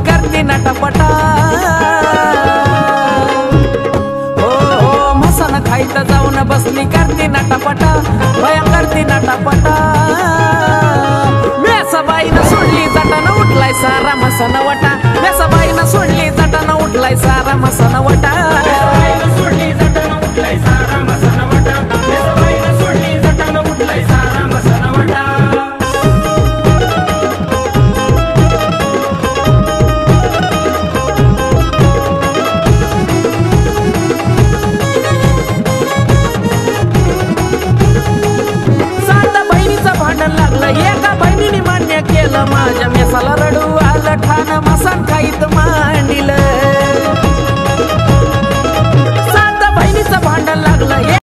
करती नटापटा हो मसन खाईत जाऊन बसली करती नटापटा भया करती नटापटा मेसाबाईनं सोडली जटानं उठलाय सारा मसन वटा मेसाबाईनं सोडली जटानं उठलाय सारा मसन वटा सोडली जटानं उठलाय सारा मसन वटा मेसाबाईनं सोडली जटानं उठलाय सारा मसन वटा एका बहिणीने मान्य केलं माझ्या मेसाला रडू आलं ठाण मसन खाईत